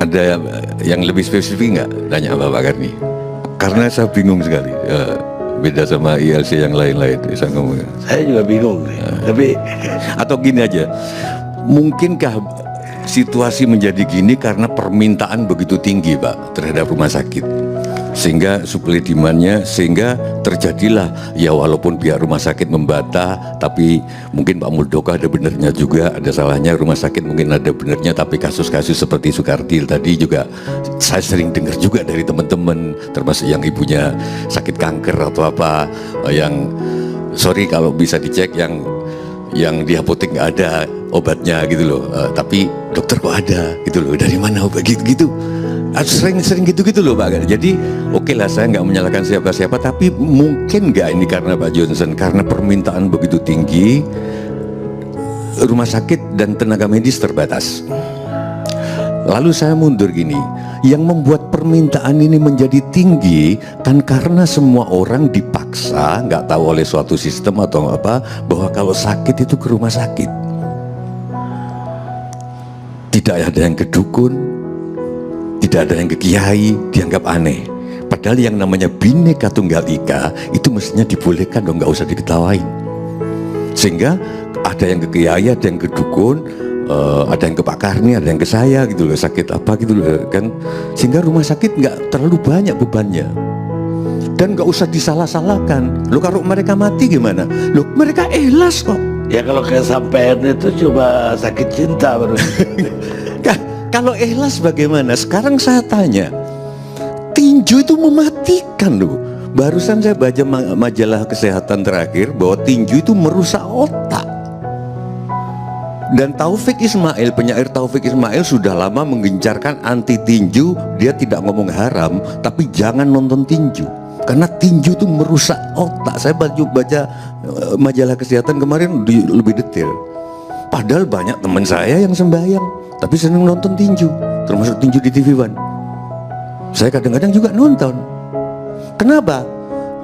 Ada yang lebih spesifik nggak? Tanya Bapak Karni. Karena saya bingung sekali. Beda sama ILC yang lain-lain. Saya juga bingung. Tapi atau gini aja, mungkinkah situasi menjadi gini karena permintaan begitu tinggi Pak terhadap rumah sakit, sehingga supply demand-nya, sehingga terjadilah ya walaupun pihak rumah sakit membantah, tapi mungkin Pak Muldoko ada benernya juga, ada salahnya rumah sakit mungkin ada benernya, tapi kasus-kasus seperti Sukartil tadi juga saya sering dengar juga dari teman-teman, termasuk yang ibunya sakit kanker atau apa, yang sorry kalau bisa dicek yang di apotek nggak ada obatnya gitu loh, tapi dokter kok ada gitu loh, dari mana obat gitu-gitu. Sering gitu-gitu loh Pak. Jadi oke lah, saya nggak menyalahkan siapa-siapa, tapi mungkin nggak ini karena Pak Johnson, karena permintaan begitu tinggi, rumah sakit dan tenaga medis terbatas. Lalu saya mundur gini, yang membuat permintaan ini menjadi tinggi kan karena semua orang dipaksa, nggak tahu oleh suatu sistem atau apa, bahwa kalau sakit itu ke rumah sakit. Tidak ada yang ke dukun, tidak ada yang ke kiai, dianggap aneh. Padahal yang namanya Bhinneka Tunggal Ika itu mestinya dibolehkan dong, nggak usah diketawain. Sehingga ada yang ke kiai, ada yang ke dukun, ada yang ke Pak Karni, ada yang ke saya gitu loh, sakit apa gitu loh kan. Sehingga rumah sakit nggak terlalu banyak bebannya. Dan nggak usah disalah-salahkan. Loh kalau mereka mati gimana? Loh mereka ikhlas kok. ya kalau kesampean itu cuma sakit cinta baru. Kalau ikhlas bagaimana? Sekarang saya tanya, tinju itu mematikan loh. Barusan saya baca majalah kesehatan terakhir bahwa tinju itu merusak otak. Dan Taufik Ismail, penyair Taufik Ismail sudah lama menggencarkan anti tinju. Dia tidak ngomong haram, tapi jangan nonton tinju, karena tinju itu merusak otak. Saya baca majalah kesehatan kemarin lebih detail. Padahal banyak teman saya yang sembahyang tapi seneng nonton tinju, termasuk tinju di TV One. Saya kadang-kadang juga nonton. Kenapa?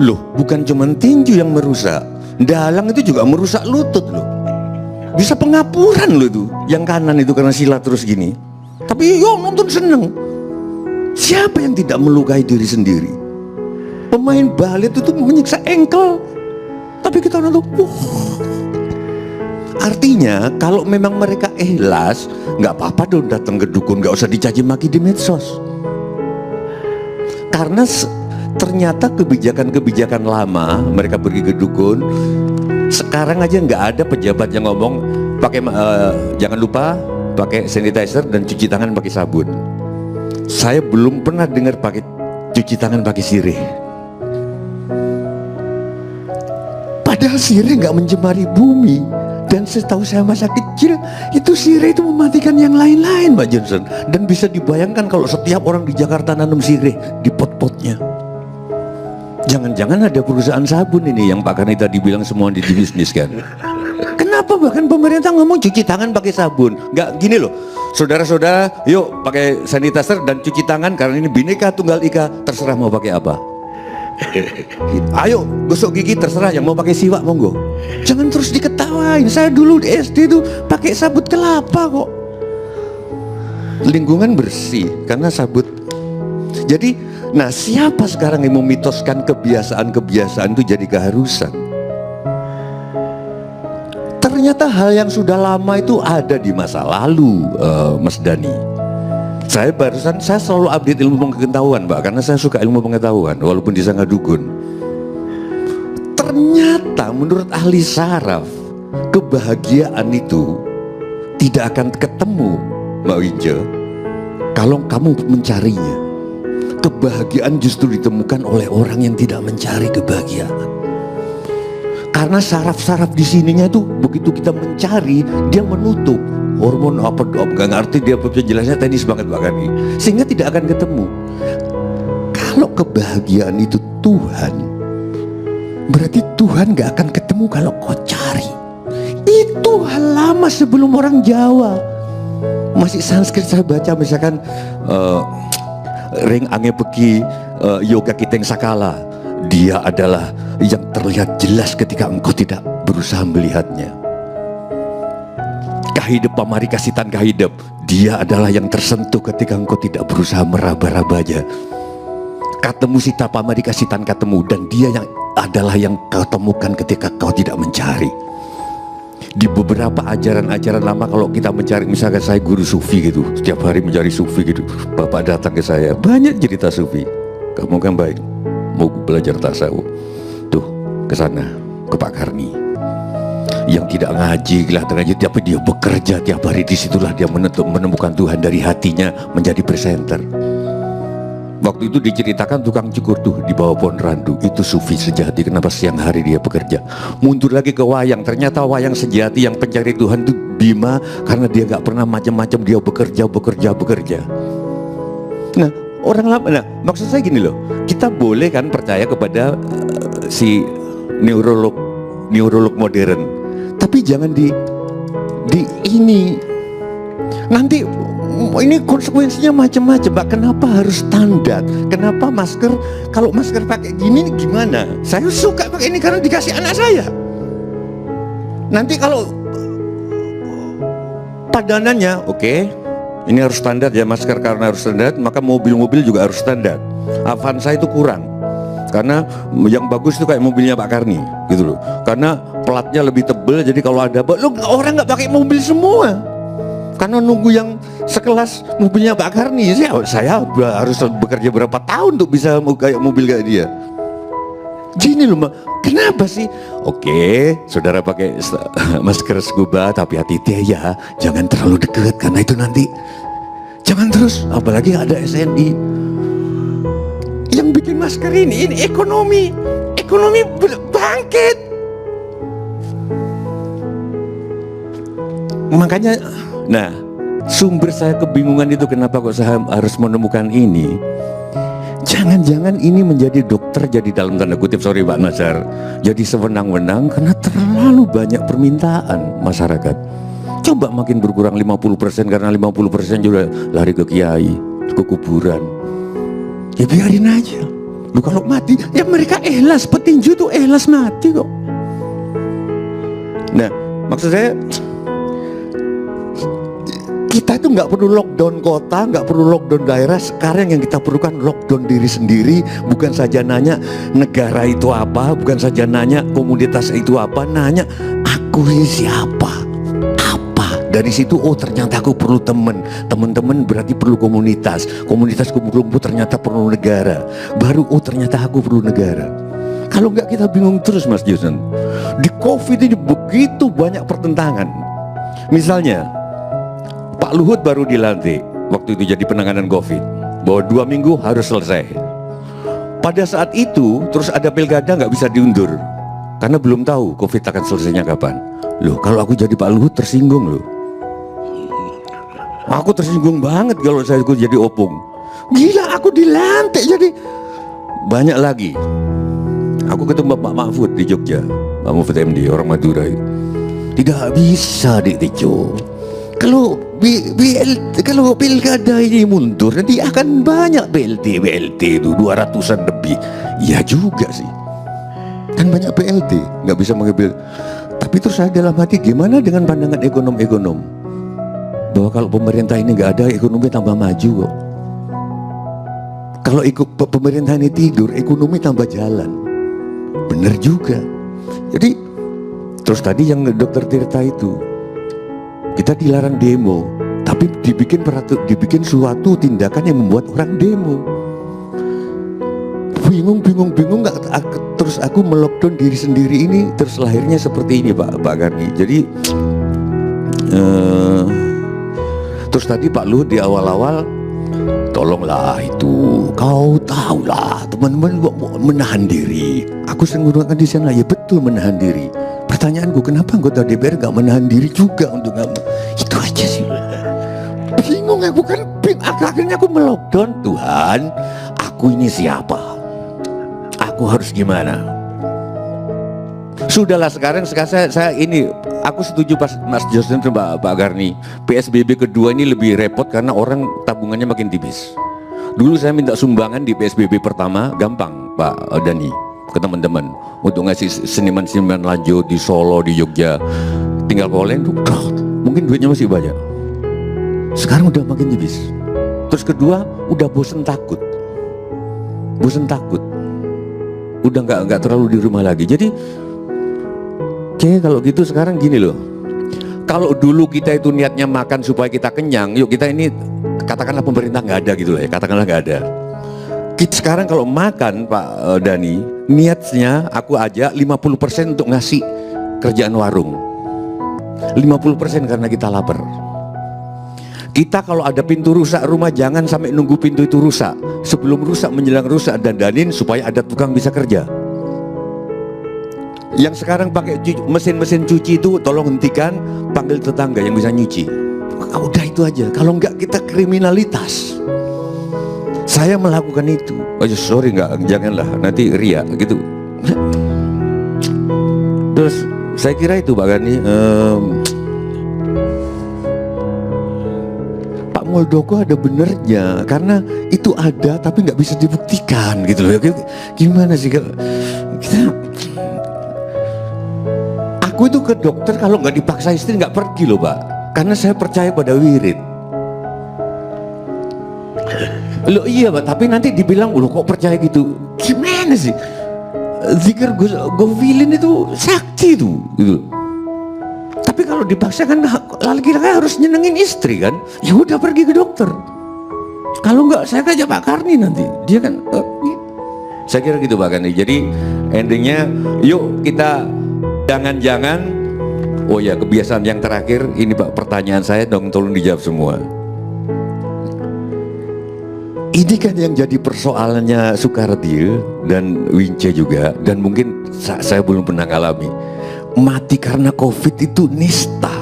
Loh, bukan cuma tinju yang merusak, dalang itu juga merusak lutut loh. Bisa pengapuran loh itu, yang kanan itu karena silat terus gini. Tapi yo nonton seneng. Siapa yang tidak melukai diri sendiri? Pemain balet itu menyiksa engkel, tapi kita nonton. Artinya kalau memang mereka ikhlas, nggak apa-apa dong datang ke dukun, nggak usah dicaci maki di medsos. Karena ternyata kebijakan-kebijakan lama mereka pergi ke dukun. Sekarang aja nggak ada pejabat yang ngomong pakai jangan lupa pakai sanitizer dan cuci tangan pakai sabun. Saya belum pernah dengar pakai cuci tangan pakai sirih. Padahal sirih nggak mencemari bumi. Dan setahu saya masa kecil itu sirih itu mematikan yang lain-lain Pak Johnson. Dan bisa dibayangkan kalau setiap orang di Jakarta nanam sirih di pot-potnya. Jangan-jangan ada perusahaan sabun ini yang Pak Karni tadi bilang semua di bisnis kan. Kenapa bahkan pemerintah ngomong cuci tangan pakai sabun? Nggak gini loh, saudara-saudara yuk pakai sanitizer dan cuci tangan karena ini Bhinneka Tunggal Ika, terserah mau pakai apa. Ayo gosok gigi terserah, yang mau pakai siwak monggo. Jangan terus diketawain. Saya dulu di SD itu pakai sabut kelapa kok. Lingkungan bersih karena sabut. Jadi, nah siapa sekarang yang memitoskan kebiasaan-kebiasaan itu jadi keharusan? Ternyata hal yang sudah lama itu ada di masa lalu, Mas Dani. Saya selalu update ilmu pengetahuan Pak, karena saya suka ilmu pengetahuan walaupun di sana dukun. Ternyata menurut ahli saraf, kebahagiaan itu tidak akan ketemu Mbak Winja kalau kamu mencarinya. Kebahagiaan justru ditemukan oleh orang yang tidak mencari kebahagiaan. Karena saraf-saraf di sininya itu begitu kita mencari, dia menutup. Hormon apa nggak ngerti dia penjelasnya teknis banget Pak Karni, sehingga tidak akan ketemu. Kalau kebahagiaan itu Tuhan, berarti Tuhan nggak akan ketemu kalau kau cari. Itu hal lama sebelum orang Jawa. Masih Sanskrit saya baca misalkan Ring Ange Peki Yoga Kiteng Sakala, dia adalah yang terlihat jelas ketika engkau tidak berusaha melihatnya. Kahidep Pamari Kasitan Kahidep, Dia adalah yang tersentuh ketika engkau tidak berusaha meraba-rabanya. Katemu sita pamari kasitan katemu, dan dia yang adalah yang kau temukan ketika kau tidak mencari. Di beberapa ajaran-ajaran lama kalau kita mencari, misalkan saya guru sufi gitu, setiap hari mencari sufi gitu, bapak datang ke saya, banyak cerita sufi. Kamu kan baik, mau belajar tasawuf, tuh ke sana, ke Pak Karni. Yang tidak ngaji, kelihatan ngaji, tapi dia bekerja tiap hari, disitulah dia menemukan Tuhan dari hatinya menjadi presenter. Waktu itu diceritakan tukang cukur tuh di bawah pohon randu, itu sufi sejati. Kenapa siang hari dia bekerja? Mundur lagi ke wayang, ternyata wayang sejati yang pencari Tuhan itu Bima, karena dia nggak pernah macam-macam, dia bekerja. Nah, orang lama, nah maksud saya gini loh, kita boleh kan percaya kepada si neurolog modern, tapi jangan di ini nanti ini konsekuensinya macam-macam, Pak. Kenapa harus standar? Kenapa masker? Kalau masker pakai gini gimana? Saya suka pakai ini karena dikasih anak saya. Nanti kalau padanannya, oke, ini harus standar ya, masker karena harus standar, maka mobil-mobil juga harus standar. Avanza itu kurang, karena yang bagus itu kayak mobilnya Pak Karni gitu loh, karena platnya lebih tebal, jadi kalau ada orang nggak pakai mobil semua, karena nunggu yang sekelas mobilnya Pak Karni. Saya harus bekerja berapa tahun untuk bisa kayak mobil kayak dia. Gini loh, kenapa sih? Oke, saudara pakai masker scuba, tapi hati-hati ya, jangan terlalu dekat, karena itu nanti jangan terus, apalagi ada SNI yang bikin masker ini ekonomi bangkit. Makanya, nah, sumber saya kebingungan itu kenapa kok saya harus menemukan ini. Jangan-jangan ini menjadi dokter, jadi dalam tanda kutip, sorry Pak Nazar, jadi sewenang-wenang karena terlalu banyak permintaan masyarakat. Coba makin berkurang 50%, karena 50% juga lari ke kiai, ke kuburan. Ya biarin aja. Lu kalau mati, ya mereka ikhlas, petinju tuh ikhlas mati kok. Nah, maksud saya, kita itu nggak perlu lockdown kota, nggak perlu lockdown daerah. Sekarang yang kita perlukan lockdown diri sendiri. Bukan saja nanya negara itu apa, bukan saja nanya komunitas itu apa, nanya aku ini siapa, apa. Dari situ, oh ternyata aku perlu teman-teman berarti perlu komunitas kumpul-kumpul, ternyata perlu negara. Baru, oh ternyata aku perlu negara. Kalau nggak kita bingung terus, Mas Jason. Di COVID ini begitu banyak pertentangan. Misalnya Pak Luhut baru dilantik waktu itu jadi penanganan COVID, bahwa 2 minggu harus selesai. Pada saat itu terus ada pilkada nggak bisa diundur karena belum tahu COVID akan selesainya kapan. Loh, kalau aku jadi Pak Luhut tersinggung loh. Aku tersinggung banget kalau saya jadi opung. Gila, aku dilantik jadi banyak lagi. Aku ketemu Pak Mahfud di Jogja, Pak Mahfud MD, orang Madura itu. Tidak bisa Tejo. Kalau pilkada ini mundur, nanti akan banyak BLT itu 200-an lebih. Iya juga sih, kan banyak BLT, nggak bisa mengambil. Tapi terus saya dalam hati, gimana dengan pandangan ekonom bahwa kalau pemerintah ini nggak ada, ekonomi tambah maju kok. Kalau pemerintah ini tidur, ekonomi tambah jalan. Bener juga. Jadi terus tadi yang Dokter Tirta itu, kita dilarang demo, tapi dibikin suatu tindakan yang membuat orang demo. Bingung nggak? Terus aku melockdown diri sendiri ini, terus lahirnya seperti ini Pak Karni. Jadi terus tadi Pak Luhut di awal-awal, tolonglah itu, kau tahulah teman-teman menahan diri. Aku sering menggunakan di sana, ya betul menahan diri. Pertanyaanku, kenapa anggota DPR gak menahan diri juga untuk itu aja sih. Bingung aku kan, akhirnya aku melockdown. Tuhan, aku ini siapa? Aku harus gimana? Sudahlah, sekarang saya ini, aku setuju Mas Johnson sama Pak Karni. PSBB kedua ini lebih repot karena orang tabungannya makin tipis. Dulu saya minta sumbangan di PSBB pertama, gampang Pak Dani, ke teman-teman untuk ngasih seniman-seniman lanjut di Solo, di Jogja, tinggal koleng tuh, mungkin duitnya masih banyak. Sekarang udah makin tipis. Terus kedua, udah bosen takut. Udah nggak terlalu di rumah lagi. Jadi kayaknya kalau gitu sekarang gini loh. Kalau dulu kita itu niatnya makan supaya kita kenyang, yuk kita ini katakanlah pemerintah nggak ada gitu lah ya, katakanlah nggak ada. Kita sekarang kalau makan Pak Dani, niatnya aku aja 50% untuk ngasih kerjaan warung. 50% karena kita lapar. Kita kalau ada pintu rusak rumah, jangan sampai nunggu pintu itu rusak. Sebelum rusak, menjelang rusak, dandanin supaya ada tukang bisa kerja. Yang sekarang pakai mesin-mesin cuci itu tolong hentikan, panggil tetangga yang bisa nyuci. Udah itu aja. Kalau enggak kita kriminalitas. Saya melakukan itu. Oh sorry enggak, janganlah nanti ria gitu. Terus saya kira itu Pak Gani, Pak Muldoko ada benernya, karena itu ada tapi nggak bisa dibuktikan gitu loh. Gimana sih kita? Aku itu ke dokter kalau nggak dipaksa istri nggak pergi loh Pak, karena saya percaya pada wirid. Loh iya Pak, tapi nanti dibilang loh kok percaya gitu? Gimana sih? Zikir Gofilin itu sakti itu gitu. Tapi kalau dipaksa kan laki-laki harus nyenengin istri kan, ya udah pergi ke dokter. Kalau nggak saya ajak Pak Karni nanti, dia kan saya kira gitu Pak Karni. Jadi endingnya yuk kita jangan-jangan, oh ya kebiasaan yang terakhir ini Pak, pertanyaan saya dong tolong dijawab semua. Ini kan yang jadi persoalannya Soekardi dan Wince juga, dan mungkin saya belum pernah ngalami. Mati karena COVID itu nista.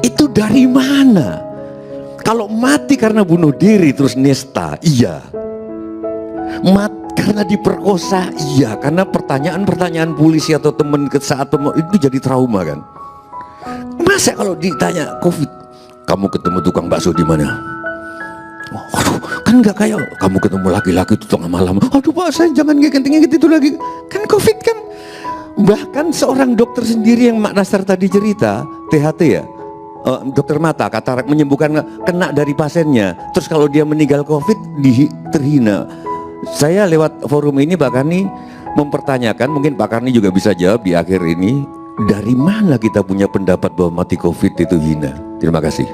Itu dari mana? Kalau mati karena bunuh diri terus nista, iya. Mati karena diperkosa, iya. Karena pertanyaan-pertanyaan polisi atau teman saat itu jadi trauma kan. Masa kalau ditanya COVID, kamu ketemu tukang bakso di mana? Aduh, kan nggak kayak kamu ketemu laki-laki itu tengah malam. Aduh Pak, saya jangan ngegent-ngegent itu lagi. Kan COVID kan. Bahkan seorang dokter sendiri yang Mak Nasar tadi cerita, THT ya, dokter mata, katarak, menyembuhkan kena dari pasiennya. Terus kalau dia meninggal COVID, terhina. Saya lewat forum ini Pak Karni mempertanyakan, mungkin Pak Karni juga bisa jawab di akhir ini, dari mana kita punya pendapat bahwa mati COVID itu hina? Terima kasih.